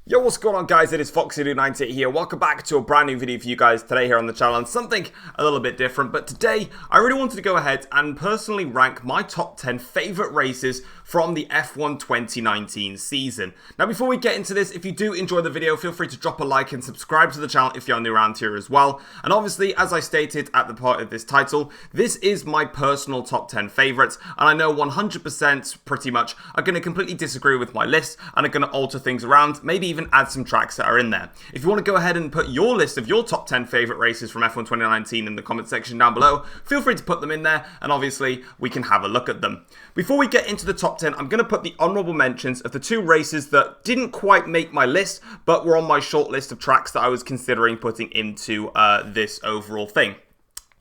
Yo, what's going on, guys? It is Foxy298 here. Welcome back to a brand new video for you guys today here on the channel, and something a little bit different. But today, I really wanted to go ahead and personally rank my top 10 favorite races from the F1 2019 season. Now, before we get into this, if you do enjoy the video, feel free to drop a like and subscribe to the channel if you're new around here as well. And obviously, as I stated at the part of this title, this is my personal top 10 favorites, and I know 100% pretty much are going to completely disagree with my list and are going to alter things around, maybe even add some tracks that are in there. If you want to go ahead and put your list of your top 10 favorite races from F1 2019 in the comment section down below, feel free to put them in there, and obviously we can have a look at them. Before we get into the top 10, I'm going to put the honourable mentions of the two races that didn't quite make my list, but were on my short list of tracks that I was considering putting into this overall thing.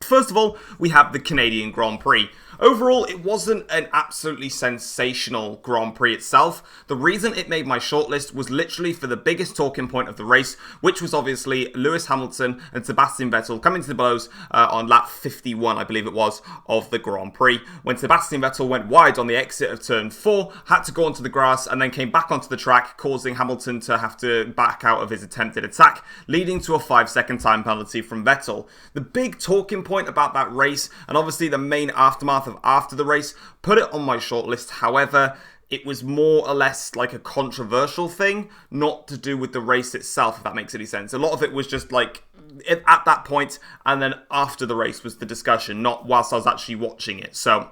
First of all, we have the Canadian Grand Prix. Overall, it wasn't an absolutely sensational Grand Prix itself. The reason it made my shortlist was literally for the biggest talking point of the race, which was obviously Lewis Hamilton and Sebastian Vettel coming to the blows on lap 51, I believe it was, of the Grand Prix, when Sebastian Vettel went wide on the exit of turn 4, had to go onto the grass, and then came back onto the track, causing Hamilton to have to back out of his attempted attack, leading to a 5-second time penalty from Vettel. The big talking point about that race, and obviously the main aftermath of after the race, put it on my shortlist. However, it was more or less like a controversial thing, not to do with the race itself, if that makes any sense. A lot of it was just like at that point, and then after the race was the discussion, not whilst I was actually watching it. So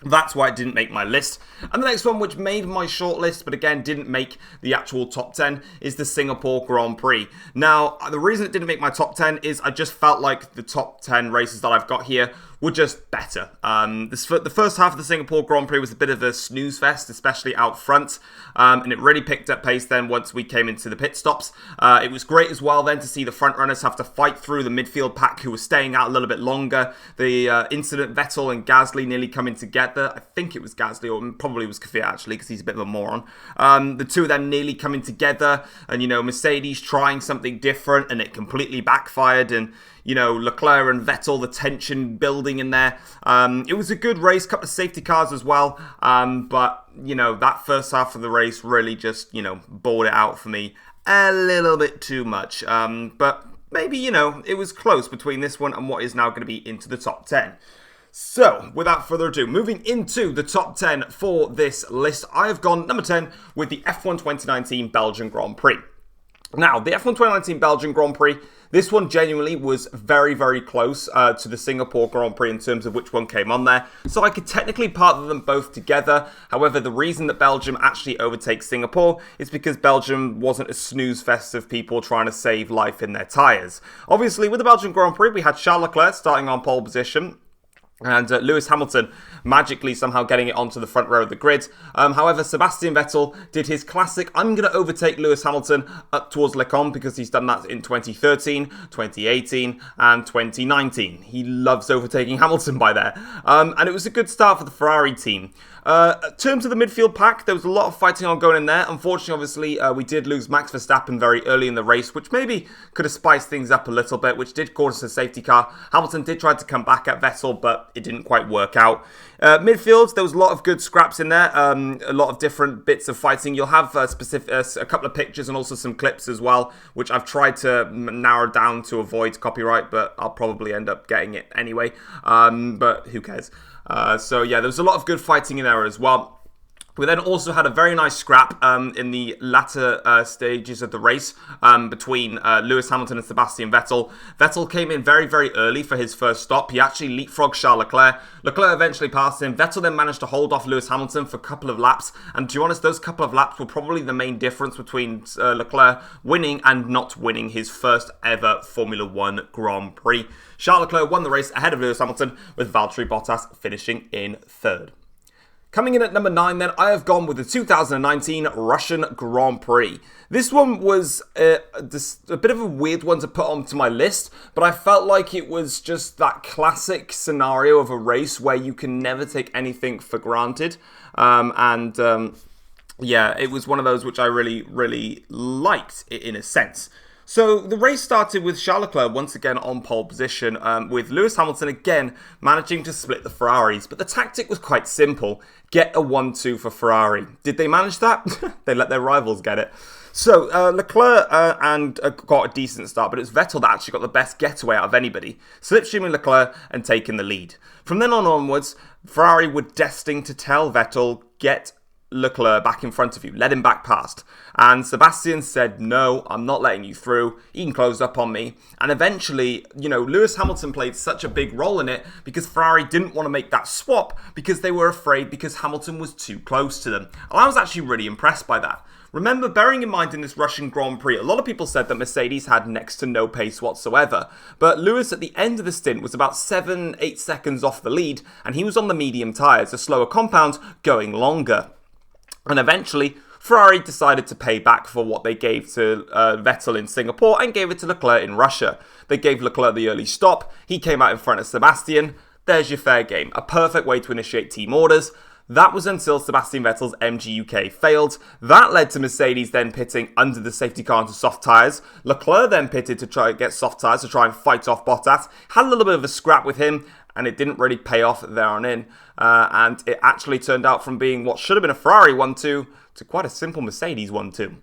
that's why it didn't make my list. And the next one, which made my shortlist, but again didn't make the actual top 10, is the Singapore Grand Prix. Now, the reason it didn't make my top 10 is I just felt like the top 10 races that I've got here were just better. The first half of the Singapore Grand Prix was a bit of a snooze fest, especially out front, and it really picked up pace then once we came into the pit stops. It was great as well then to see the front runners have to fight through the midfield pack who were staying out a little bit longer. The incident, Vettel and Gasly nearly coming together. I think it was Gasly, or probably it was Kvyat actually, because he's a bit of a moron. The two of them nearly coming together, and you know, Mercedes trying something different, and it completely backfired, and you know, Leclerc and Vettel, the tension building in there. It was a good race, couple of safety cars as well, but, you know, that first half of the race really just, you know, bored it out for me a little bit too much. But maybe, you know, it was close between this one and what is now going to be into the top 10. So, without further ado, moving into the top 10 for this list, I have gone number 10 with the F1 2019 Belgian Grand Prix. Now, the F1 2019 Belgian Grand Prix, this one genuinely was very, very close to the Singapore Grand Prix in terms of which one came on there. So I could technically partner them both together. However, the reason that Belgium actually overtakes Singapore is because Belgium wasn't a snooze fest of people trying to save life in their tyres. Obviously, with the Belgian Grand Prix, we had Charles Leclerc starting on pole position, and Lewis Hamilton magically somehow getting it onto the front row of the grid. However, Sebastian Vettel did his classic, I'm going to overtake Lewis Hamilton up towards Les Combes, because he's done that in 2013, 2018 and 2019. He loves overtaking Hamilton by there. And it was a good start for the Ferrari team. In terms of the midfield pack, there was a lot of fighting on going in there. Unfortunately, obviously, we did lose Max Verstappen very early in the race, which maybe could have spiced things up a little bit, which did cause us a safety car. Hamilton did try to come back at Vettel, but it didn't quite work out. Midfield, there was a lot of good scraps in there, a lot of different bits of fighting. You'll have a couple of pictures and also some clips as well, which I've tried to narrow down to avoid copyright, but I'll probably end up getting it anyway. But who cares? So yeah, there was a lot of good fighting in there as well. We then also had a very nice scrap in the latter stages of the race between Lewis Hamilton and Sebastian Vettel. Vettel came in very, very early for his first stop. He actually leapfrogged Charles Leclerc. Leclerc eventually passed him. Vettel then managed to hold off Lewis Hamilton for a couple of laps. And to be honest, those couple of laps were probably the main difference between Leclerc winning and not winning his first ever Formula 1 Grand Prix. Charles Leclerc won the race ahead of Lewis Hamilton, with Valtteri Bottas finishing in third. Coming in at number 9 then, I have gone with the 2019 Russian Grand Prix. This one was a bit of a weird one to put onto my list, but I felt like it was just that classic scenario of a race where you can never take anything for granted. Yeah, it was one of those which I really, really liked in a sense. So the race started with Charles Leclerc once again on pole position, with Lewis Hamilton again managing to split the Ferraris. But the tactic was quite simple. Get a 1-2 for Ferrari. Did they manage that? They let their rivals get it. So Leclerc got a decent start, but it was Vettel that actually got the best getaway out of anybody, slipstreaming Leclerc and taking the lead. From then on onwards, Ferrari were destined to tell Vettel, get Leclerc back in front of you, let him back past. And Sebastian said, no, I'm not letting you through. He can close up on me. And eventually, Lewis Hamilton played such a big role in it because Ferrari didn't want to make that swap because they were afraid because Hamilton was too close to them. And I was actually really impressed by that. Remember, bearing in mind in this Russian Grand Prix, a lot of people said that Mercedes had next to no pace whatsoever. But Lewis at the end of the stint was about 7-8 seconds off the lead, and he was on the medium tyres, a slower compound, going longer. And eventually, Ferrari decided to pay back for what they gave to Vettel in Singapore and gave it to Leclerc in Russia. They gave Leclerc the early stop. He came out in front of Sebastian. There's your fair game. A perfect way to initiate team orders. That was until Sebastian Vettel's MG UK failed. That led to Mercedes then pitting under the safety car into soft tyres. Leclerc then pitted to try and get soft tyres to try and fight off Bottas. Had a little bit of a scrap with him, and it didn't really pay off there on in. And it actually turned out from being what should have been a Ferrari 1-2 to quite a simple Mercedes 1-2.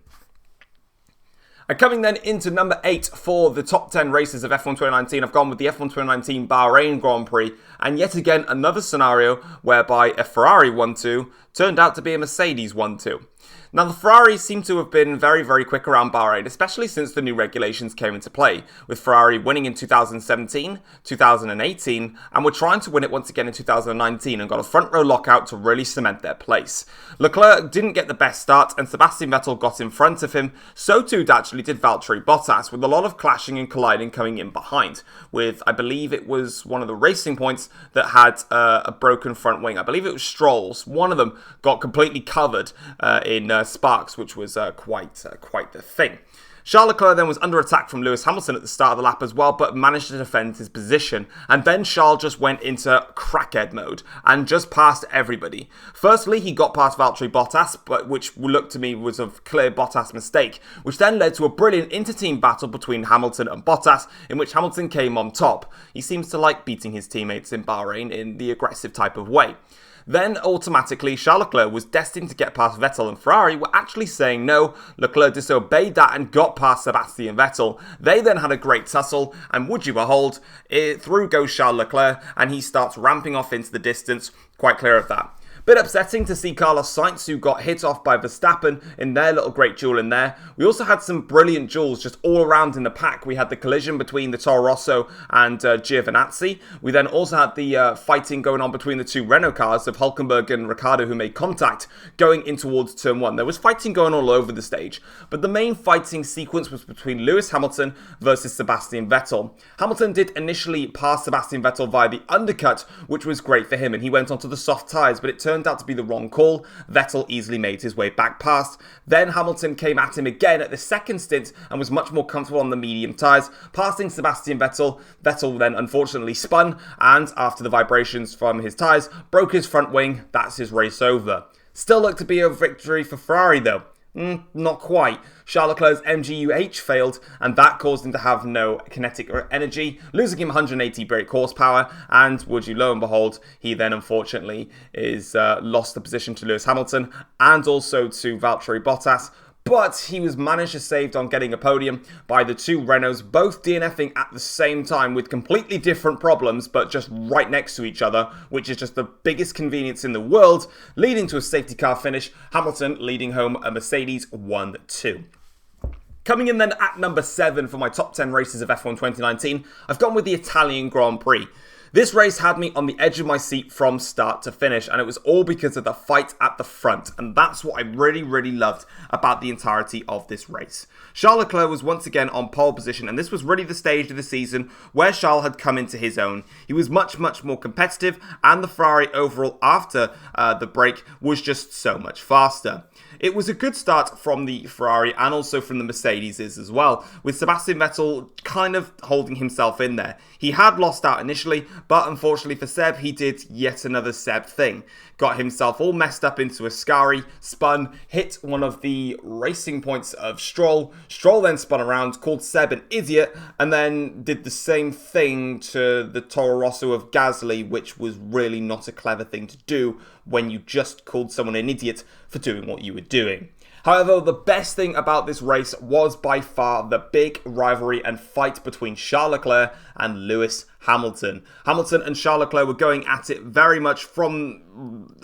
And coming then into number 8 for the top 10 races of F1 2019, I've gone with the F1 2019 Bahrain Grand Prix. And yet again, another scenario whereby a Ferrari 1-2 turned out to be a Mercedes 1-2. Now, the Ferraris seem to have been very, very quick around Bahrain, especially since the new regulations came into play, with Ferrari winning in 2017, 2018, and were trying to win it once again in 2019 and got a front row lockout to really cement their place. Leclerc didn't get the best start, and Sebastian Vettel got in front of him. So too actually did Valtteri Bottas, with a lot of clashing and colliding coming in behind, with, I believe it was one of the Racing Points that had a broken front wing. I believe it was Stroll's. One of them got completely covered in sparks, which was quite the thing. Charles Leclerc then was under attack from Lewis Hamilton at the start of the lap as well, but managed to defend his position. And then Charles just went into crackhead mode and just passed everybody. Firstly, he got past Valtteri Bottas, but which looked to me was a clear Bottas mistake, which then led to a brilliant inter-team battle between Hamilton and Bottas, in which Hamilton came on top. He seems to like beating his teammates in Bahrain in the aggressive type of way. Then, automatically, Charles Leclerc was destined to get past Vettel, and Ferrari were actually saying no. Leclerc disobeyed that and got past Sebastian Vettel. They then had a great tussle, and would you behold, through goes Charles Leclerc, and he starts ramping off into the distance, quite clear of that. Bit upsetting to see Carlos Sainz, who got hit off by Verstappen in their little great duel in there. We also had some brilliant duels just all around in the pack. We had the collision between the Toro Rosso and Giovinazzi. We then also had the fighting going on between the two Renault cars of Hülkenberg and Ricciardo, who made contact going in towards turn 1. There was fighting going all over the stage, but the main fighting sequence was between Lewis Hamilton versus Sebastian Vettel. Hamilton did initially pass Sebastian Vettel via the undercut, which was great for him, and he went onto the soft tyres, but it turned out to be the wrong call. Vettel easily made his way back past. Then Hamilton came at him again at the second stint and was much more comfortable on the medium tyres, passing Sebastian Vettel. Vettel then unfortunately spun, and after the vibrations from his tyres, broke his front wing. That's his race over. Still looked to be a victory for Ferrari though. Not quite. Charles Leclerc's MGU-H failed, and that caused him to have no kinetic energy, losing him 180 brake horsepower, and would you lo and behold, he then unfortunately is lost the position to Lewis Hamilton, and also to Valtteri Bottas. But he was managed to saved on getting a podium by the two Renaults, both DNFing at the same time with completely different problems, but just right next to each other, which is just the biggest convenience in the world, leading to a safety car finish, Hamilton leading home a Mercedes 1-2. Coming in then at number 7 for my top 10 races of F1 2019, I've gone with the Italian Grand Prix. This race had me on the edge of my seat from start to finish, and it was all because of the fight at the front, and that's what I really, really loved about the entirety of this race. Charles Leclerc was once again on pole position, and this was really the stage of the season where Charles had come into his own. He was much, much more competitive, and the Ferrari overall after the break was just so much faster. It was a good start from the Ferrari and also from the Mercedes as well, with Sebastian Vettel kind of holding himself in there. He had lost out initially, but unfortunately for Seb, he did yet another Seb thing. Got himself all messed up into a Ascari, spun, hit one of the Racing Points of Stroll. Stroll then spun around, called Seb an idiot, and then did the same thing to the Toro Rosso of Gasly, which was really not a clever thing to do when you just called someone an idiot for doing what you were doing. However, the best thing about this race was by far the big rivalry and fight between Charles Leclerc and Lewis Hamilton. Hamilton and Charles Leclerc were going at it very much from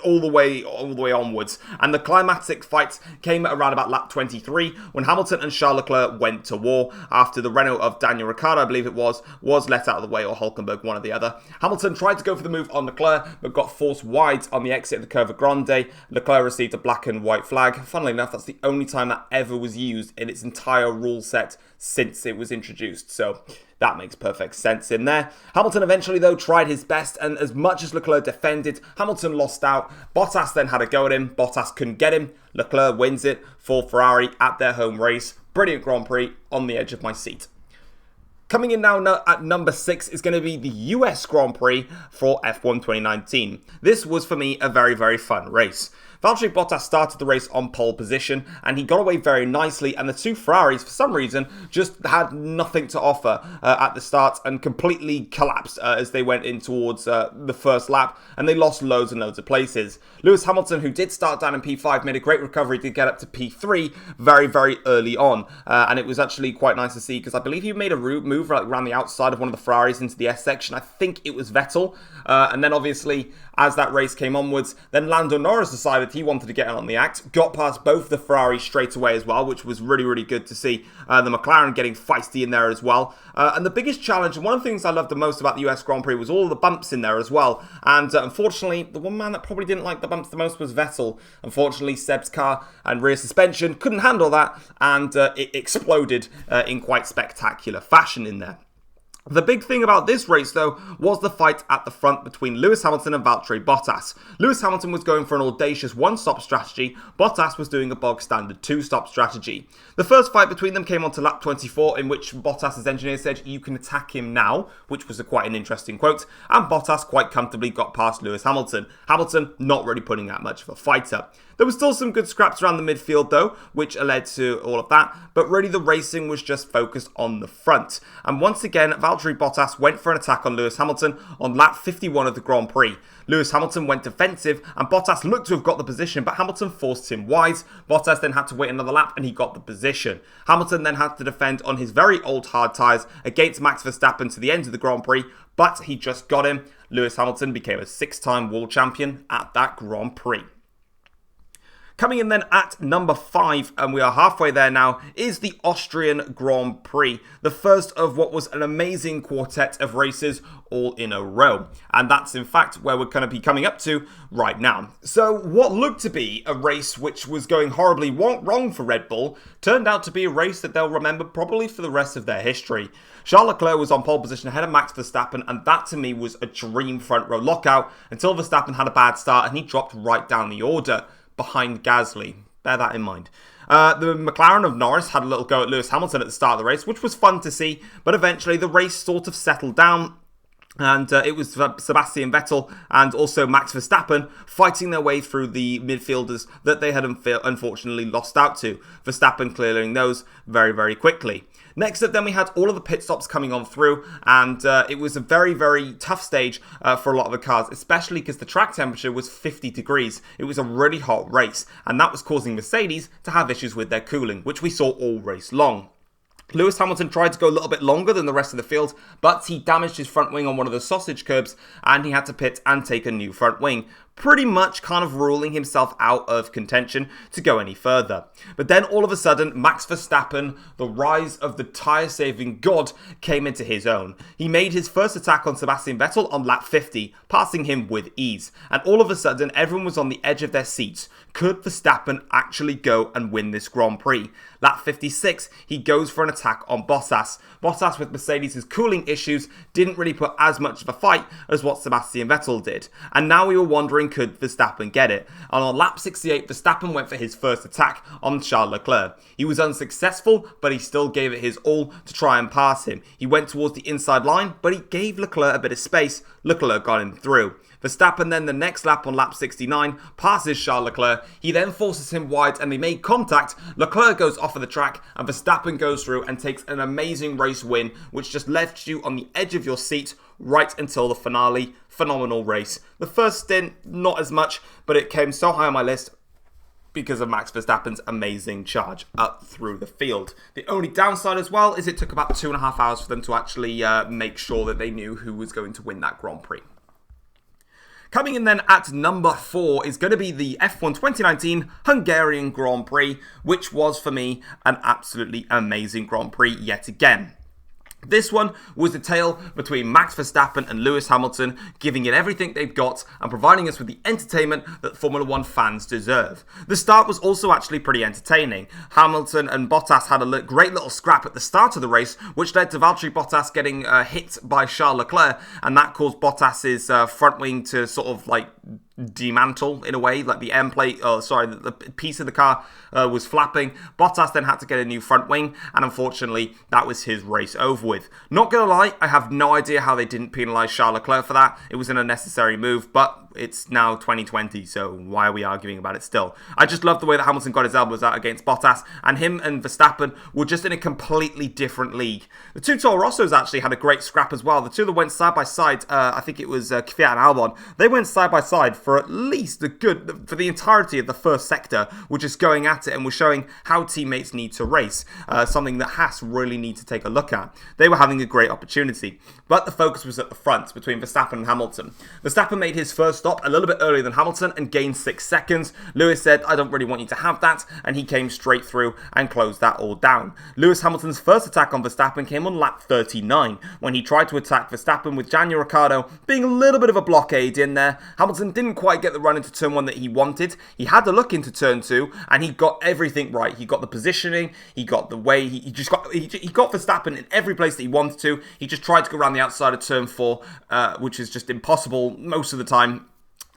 all the way onwards, and the climactic fight came at around about lap 23 when Hamilton and Charles Leclerc went to war after the Renault of Daniel Ricciardo, I believe it was let out of the way, or Hülkenberg, one or the other. Hamilton tried to go for the move on Leclerc, but got forced wide on the exit of the Curva Grande. Leclerc received a black and white flag. Funnily enough, that's the only time that ever was used in its entire rule set since it was introduced, so that makes perfect sense in there. Hamilton eventually, though, tried his best, and as much as Leclerc defended, Hamilton lost out. Bottas then had a go at him. Bottas couldn't get him. Leclerc wins it for Ferrari at their home race. Brilliant Grand Prix, on the edge of my seat. Coming in now at number 6 is going to be the US Grand Prix for F1 2019. This was, for me, a very, very fun race. Valtteri Bottas started the race on pole position, and he got away very nicely, and the two Ferraris, for some reason, just had nothing to offer at the start and completely collapsed as they went in towards the first lap, and they lost loads and loads of places. Lewis Hamilton, who did start down in P5, made a great recovery to get up to P3 very, very early on, and it was actually quite nice to see, because I believe he made a move around the outside of one of the Ferraris into the S section. I think it was Vettel, and then obviously, as that race came onwards, then Lando Norris decided he wanted to get in on the act, got past both the Ferraris straight away as well, which was really, really good to see. The McLaren getting feisty in there as well. And the biggest challenge, and one of the things I loved the most about the US Grand Prix, was all the bumps in there as well. And unfortunately, the one man that probably didn't like the bumps the most was Vettel. Unfortunately, Seb's car and rear suspension couldn't handle that, and it exploded in quite spectacular fashion in there. The big thing about this race, though, was the fight at the front between Lewis Hamilton and Valtteri Bottas. Lewis Hamilton was going for an audacious one-stop strategy. Bottas was doing a bog-standard two-stop strategy. The first fight between them came onto lap 24, in which Bottas' engineer said, "You can attack him now," which was quite an interesting quote, and Bottas quite comfortably got past Lewis Hamilton. Hamilton not really putting that much of a fight up. There was still some good scraps around the midfield, though, which led to all of that, but really the racing was just focused on the front. And once again, Valtteri Bottas went for an attack on Lewis Hamilton on lap 51 of the Grand Prix. Lewis Hamilton went defensive, and Bottas looked to have got the position, but Hamilton forced him wide. Bottas then had to wait another lap, and he got the position. Hamilton then had to defend on his very old hard tyres against Max Verstappen to the end of the Grand Prix, but he just got him. Lewis Hamilton became a 6-time world champion at that Grand Prix. Coming in then at number 5, and we are halfway there now, is the Austrian Grand Prix. The first of what was an amazing quartet of races all in a row. And that's in fact where we're going to be coming up to right now. So what looked to be a race which was going horribly wrong for Red Bull turned out to be a race that they'll remember probably for the rest of their history. Charles Leclerc was on pole position ahead of Max Verstappen, and that to me was a dream front row lockout until Verstappen had a bad start and he dropped right down the order behind Gasly. Bear that in mind. The McLaren of Norris had a little go at Lewis Hamilton at the start of the race, which was fun to see, but eventually the race sort of settled down, and it was Sebastian Vettel and also Max Verstappen fighting their way through the midfielders that they had unfortunately lost out to. Verstappen clearing those very, very quickly. Next up then we had all of the pit stops coming on through, and it was a very, very tough stage for a lot of the cars, especially because the track temperature was 50 degrees. It was a really hot race, and that was causing Mercedes to have issues with their cooling, which we saw all race long. Lewis Hamilton tried to go a little bit longer than the rest of the field, but he damaged his front wing on one of the sausage curbs, and he had to pit and take a new front wing, pretty much kind of ruling himself out of contention to go any further. But then all of a sudden, Max Verstappen, the rise of the tyre-saving god, came into his own. He made his first attack on Sebastian Vettel on lap 50, passing him with ease. And all of a sudden, everyone was on the edge of their seats. Could Verstappen actually go and win this Grand Prix? Lap 56, he goes for an attack on Bottas. Bottas, with Mercedes' cooling issues, didn't really put as much of a fight as what Sebastian Vettel did. And now we were wondering, could Verstappen get it? And on lap 68, Verstappen went for his first attack on Charles Leclerc. He was unsuccessful, but he still gave it his all to try and pass him. He went towards the inside line, but he gave Leclerc a bit of space. Leclerc got him through. Verstappen then the next lap on lap 69 passes Charles Leclerc. He then forces him wide and they make contact. Leclerc goes off of the track and Verstappen goes through and takes an amazing race win, which just left you on the edge of your seat right until the finale. Phenomenal race. The first stint, not as much, but it came so high on my list. because of Max Verstappen's amazing charge up through the field. The only downside as well is it took about 2.5 hours for them to actually make sure that they knew who was going to win that Grand Prix. Coming in then at number 4 is going to be the F1 2019 Hungarian Grand Prix, which was for me an absolutely amazing Grand Prix yet again. This one was the tale between Max Verstappen and Lewis Hamilton, giving it everything they've got and providing us with the entertainment that Formula 1 fans deserve. The start was also actually pretty entertaining. Hamilton and Bottas had a great little scrap at the start of the race, which led to Valtteri Bottas getting hit by Charles Leclerc, and that caused Bottas's front wing to sort of like demantle in a way, like the end plate, the piece of the car was flapping. Bottas then had to get a new front wing, and unfortunately that was his race over with. Not gonna lie, I have no idea how they didn't penalise Charles Leclerc for that. It was an unnecessary move, but it's now 2020, so why are we arguing about it still? I just love the way that Hamilton got his elbows out against Bottas, and him and Verstappen were just in a completely different league. The two Toro Rossos actually had a great scrap as well. The two that went side by side, I think it was Kvyat and Albon, they went side by side for at least for the entirety of the first sector, were just going at it and were showing how teammates need to race, something that Haas really need to take a look at. They were having a great opportunity, but the focus was at the front between Verstappen and Hamilton. Verstappen made his first stop a little bit earlier than Hamilton and gained 6 seconds. Lewis said, I don't really want you to have that, and he came straight through and closed that all down. Lewis Hamilton's first attack on Verstappen came on lap 39, when he tried to attack Verstappen with Daniel Ricciardo being a little bit of a blockade in there. Hamilton didn't quite get the run into turn 1 that he wanted. He had to look into turn 2, and he got everything right. He got the positioning, he got the way, he got Verstappen in every place that he wanted to. He just tried to go around the outside of turn 4, which is just impossible most of the time.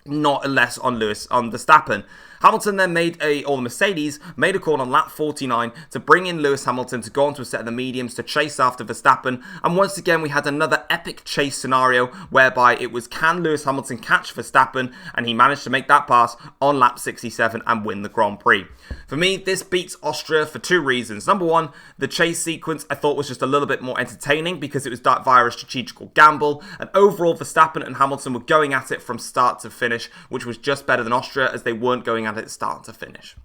Not less on Verstappen. Hamilton then the Mercedes made a call on lap 49 to bring in Lewis Hamilton to go onto a set of the mediums to chase after Verstappen, and once again we had another epic chase scenario whereby it was, can Lewis Hamilton catch Verstappen, and he managed to make that pass on lap 67 and win the Grand Prix. For me, this beats Austria for 2 reasons. Number 1, the chase sequence I thought was just a little bit more entertaining because it was done via a strategical gamble, and overall Verstappen and Hamilton were going at it from start to finish, which was just better than Austria as they weren't going at it start to finish.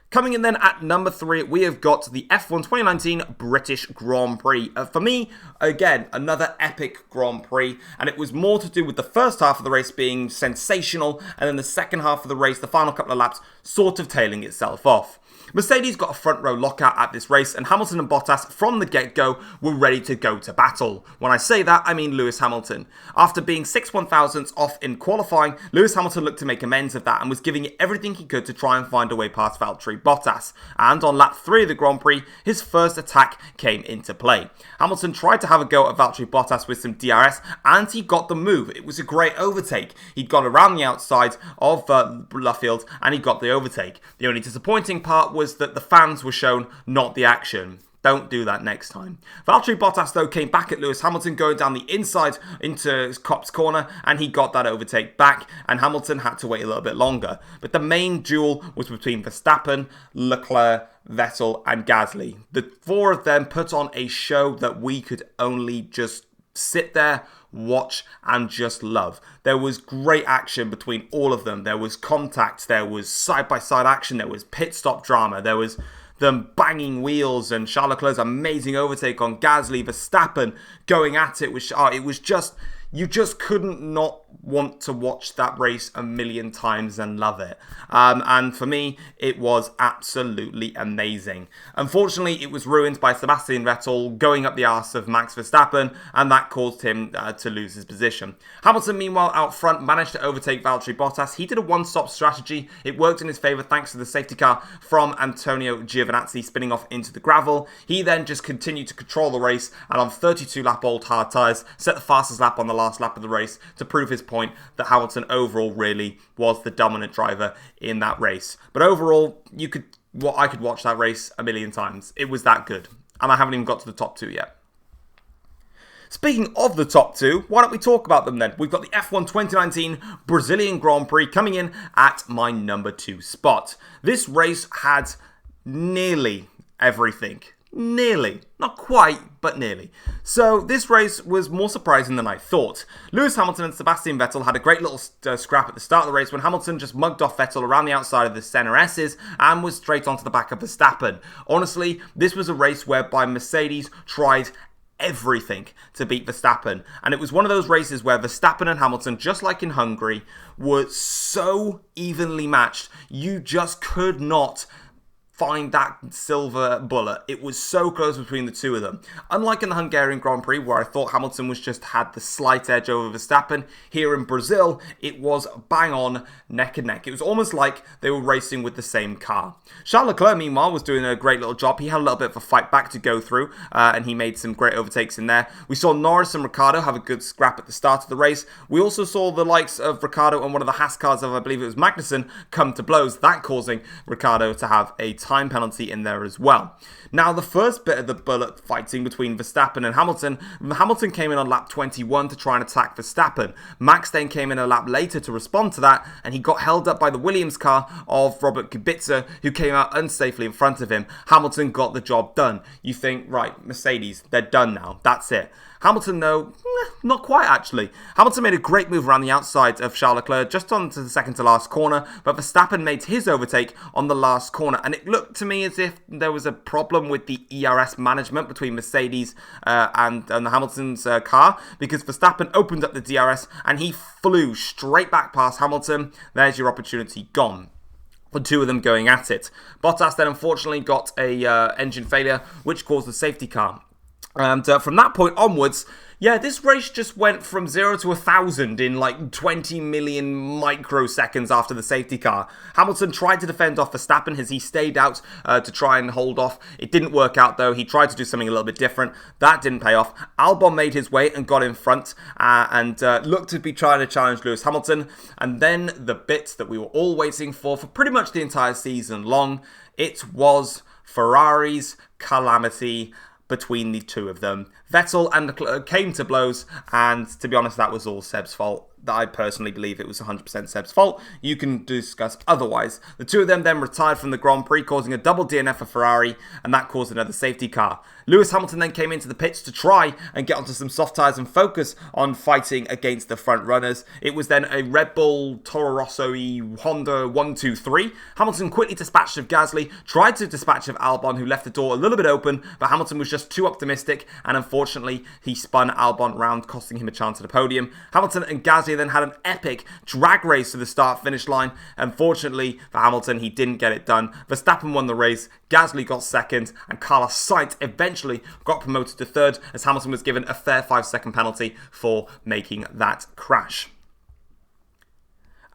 Coming in then at number 3, we have got the F1 2019 British Grand Prix. For me, again, another epic Grand Prix, and it was more to do with the first half of the race being sensational, and then the second half of the race, the final couple of laps, sort of tailing itself off. Mercedes got a front row lockout at this race, and Hamilton and Bottas from the get-go were ready to go to battle. When I say that, I mean Lewis Hamilton. After being 6 1/1000ths off in qualifying, Lewis Hamilton looked to make amends of that and was giving it everything he could to try and find a way past Valtteri Bottas. And on lap 3 of the Grand Prix, his first attack came into play. Hamilton tried to have a go at Valtteri Bottas with some DRS, and he got the move. It was a great overtake. He'd gone around the outside of Luffield, and he got the overtake. The only disappointing part was that the fans were shown, not the action. Don't do that next time. Valtteri Bottas, though, came back at Lewis Hamilton going down the inside into Copse corner, and he got that overtake back, and Hamilton had to wait a little bit longer. But the main duel was between Verstappen, Leclerc, Vettel, and Gasly. The 4 of them put on a show that we could only just sit there, watch, and just love. There was great action between all of them. There was contact, there was side-by-side action, there was pit stop drama, there was them banging wheels, and Charles Leclerc's amazing overtake on Gasly, Verstappen going at it. It was just, you just couldn't not want to watch that race a million times and love it. And for me, it was absolutely amazing. Unfortunately, it was ruined by Sebastian Vettel going up the arse of Max Verstappen, and that caused him to lose his position. Hamilton, meanwhile, out front, managed to overtake Valtteri Bottas. He did a one-stop strategy. It worked in his favour thanks to the safety car from Antonio Giovinazzi spinning off into the gravel. He then just continued to control the race, and on 32-lap old hard tyres, set the fastest lap on the last lap of the race to prove his point that Hamilton overall really was the dominant driver in that race. But overall, I could watch that race a million times. It was that good. And I haven't even got to the top 2 yet. Speaking of the top 2, why don't we talk about them then? We've got the F1 2019 Brazilian Grand Prix coming in at my number 2 spot. This race had nearly everything Nearly. Not quite, but nearly. So this race was more surprising than I thought. Lewis Hamilton and Sebastian Vettel had a great little scrap at the start of the race when Hamilton just mugged off Vettel around the outside of the center S's and was straight onto the back of Verstappen. Honestly, this was a race whereby Mercedes tried everything to beat Verstappen, and it was one of those races where Verstappen and Hamilton, just like in Hungary, were so evenly matched, you just could not find that silver bullet. It was so close between the two of them. Unlike in the Hungarian Grand Prix, where I thought Hamilton was just had the slight edge over Verstappen, here in Brazil, it was bang on, neck and neck. It was almost like they were racing with the same car. Charles Leclerc, meanwhile, was doing a great little job. He had a little bit of a fight back to go through, and he made some great overtakes in there. We saw Norris and Ricciardo have a good scrap at the start of the race. We also saw the likes of Ricciardo and one of the Haas cars of, I believe it was Magnussen, come to blows, that causing Ricciardo to have a time penalty in there as well. Now, the first bit of the bullet fighting between Verstappen and Hamilton came in on lap 21 to try and attack Verstappen. Max then came in a lap later to respond to that, and he got held up by the Williams car of Robert Kubica, who came out unsafely in front of him. Hamilton got the job done. You think, right, Mercedes, they're done now. That's it. Hamilton, though, not quite actually. Hamilton made a great move around the outside of Charles Leclerc just onto the second to last corner, but Verstappen made his overtake on the last corner, and it looked to me as if there was a problem with the ERS management between Mercedes and the Hamilton's car, because Verstappen opened up the DRS and he flew straight back past Hamilton. There's your opportunity gone. The two of them going at it. Bottas then unfortunately got a engine failure, which caused the safety car. And from that point onwards, yeah, this race just went from 0 to 1,000 in like 20 million microseconds after the safety car. Hamilton tried to defend off Verstappen as he stayed out to try and hold off. It didn't work out though. He tried to do something a little bit different. That didn't pay off. Albon made his way and got in front and looked to be trying to challenge Lewis Hamilton. And then the bit that we were all waiting for pretty much the entire season long, it was Ferrari's calamity between the two of them. Vettel and Leclerc came to blows, and to be honest, that was all Seb's fault. I personally believe it was 100% Seb's fault. You can discuss otherwise. The two of them then retired from the Grand Prix, causing a double DNF for Ferrari, and that caused another safety car. Lewis Hamilton then came into the pits to try and get onto some soft tyres and focus on fighting against the front runners. It was then a Red Bull Toro Rosso-y Honda 1-2-3. Hamilton quickly dispatched of Gasly, tried to dispatch of Albon, who left the door a little bit open, but Hamilton was just too optimistic, and unfortunately, he spun Albon round, costing him a chance at the podium. Hamilton and Gasly then had an epic drag race to the start-finish line. Unfortunately for Hamilton, he didn't get it done. Verstappen won the race, Gasly got second, and Carlos Sainz eventually got promoted to third as Hamilton was given a fair 5-second penalty for making that crash.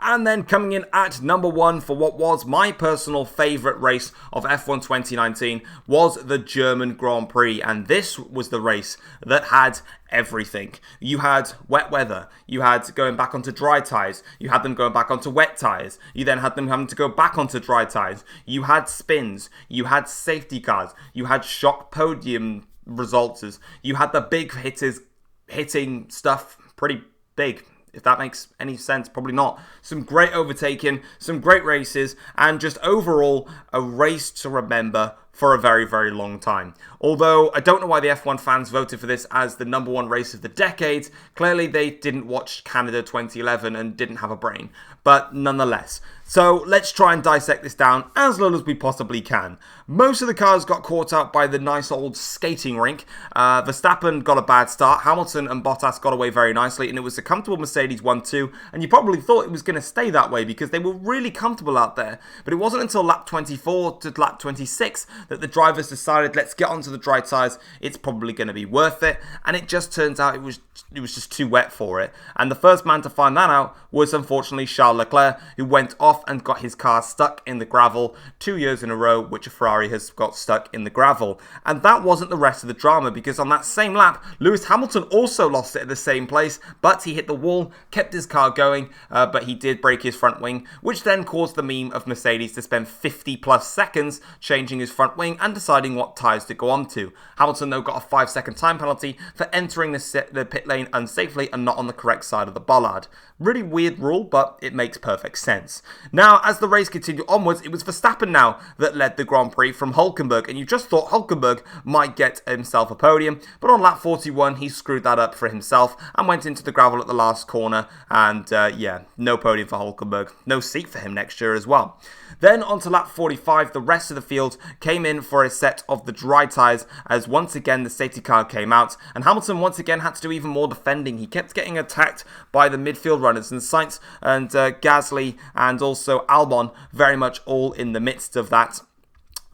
And then coming in at number one for what was my personal favourite race of F1 2019 was the German Grand Prix. And this was the race that had everything. You had wet weather, you had going back onto dry tyres, you had them going back onto wet tyres, you then had them having to go back onto dry tyres, you had spins, you had safety cars, you had shock podium results, you had the big hitters hitting stuff pretty big. If that makes any sense, probably not. Some great overtaking, some great races, and just overall a race to remember for a very, very long time. Although I don't know why the F1 fans voted for this as the number one race of the decade. Clearly they didn't watch Canada 2011 and didn't have a brain. But nonetheless. So let's try and dissect this down as little as we possibly can. Most of the cars got caught up by the nice old skating rink. Verstappen got a bad start. Hamilton and Bottas got away very nicely. And it was a comfortable Mercedes 1-2. And you probably thought it was going to stay that way because they were really comfortable out there. But it wasn't until lap 24 to lap 26 that the drivers decided, let's get onto the dry tyres. It's probably going to be worth it. And it just turns out it was just too wet for it. And the first man to find that out was unfortunately Charles Leclerc, who went off and got his car stuck in the gravel 2 years in a row, which a Ferrari has got stuck in the gravel. And that wasn't the rest of the drama, because on that same lap, Lewis Hamilton also lost it at the same place, but he hit the wall, kept his car going, but he did break his front wing, which then caused the meme of Mercedes to spend 50 plus seconds changing his front front wing and deciding what tyres to go on to. Hamilton, though, got a 5-second time penalty for entering the pit lane unsafely and not on the correct side of the bollard. Really weird rule, but it makes perfect sense. Now, as the race continued onwards, it was Verstappen now that led the Grand Prix from Hulkenberg, and you just thought Hulkenberg might get himself a podium, but on lap 41, he screwed that up for himself and went into the gravel at the last corner, and yeah, no podium for Hulkenberg. No seat for him next year as well. Then on to lap 45, the rest of the field came in for a set of the dry tyres as once again the safety car came out, and Hamilton once again had to do even more defending. He kept getting attacked by the midfield runners, and Sainz and Gasly and also Albon very much all in the midst of that.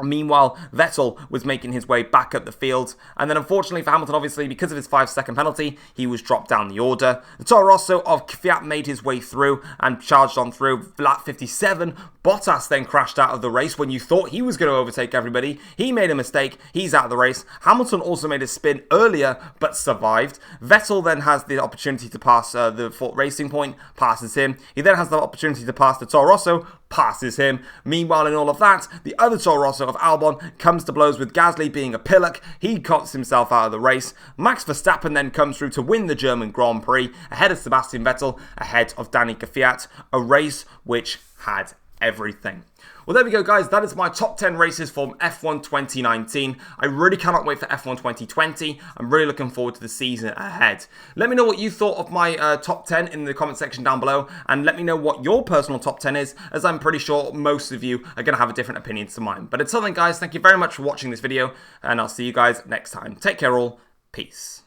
Meanwhile, Vettel was making his way back up the field, and then unfortunately for Hamilton, obviously, because of his 5-second penalty, he was dropped down the order. The Toro Rosso of Kvyat made his way through and charged on through. Lap 57, Bottas then crashed out of the race when you thought he was going to overtake everybody. He made a mistake, he's out of the race. Hamilton also made a spin earlier, but survived. Vettel then has the opportunity to pass the racing point, passes him. He then has the opportunity to pass the Toro Rosso, passes him. Meanwhile, in all of that, the other Toro Rosso of Albon comes to blows with Gasly being a pillock. He cuts himself out of the race. Max Verstappen then comes through to win the German Grand Prix ahead of Sebastian Vettel, ahead of Danny Kvyat, a race which had everything. Well, there we go, guys. That is my top 10 races from F1 2019. I really cannot wait for F1 2020. I'm really looking forward to the season ahead. Let me know what you thought of my top 10 in the comment section down below, and let me know what your personal top 10 is, as I'm pretty sure most of you are going to have a different opinion to mine. But until then, guys, thank you very much for watching this video, and I'll see you guys next time. Take care all. Peace.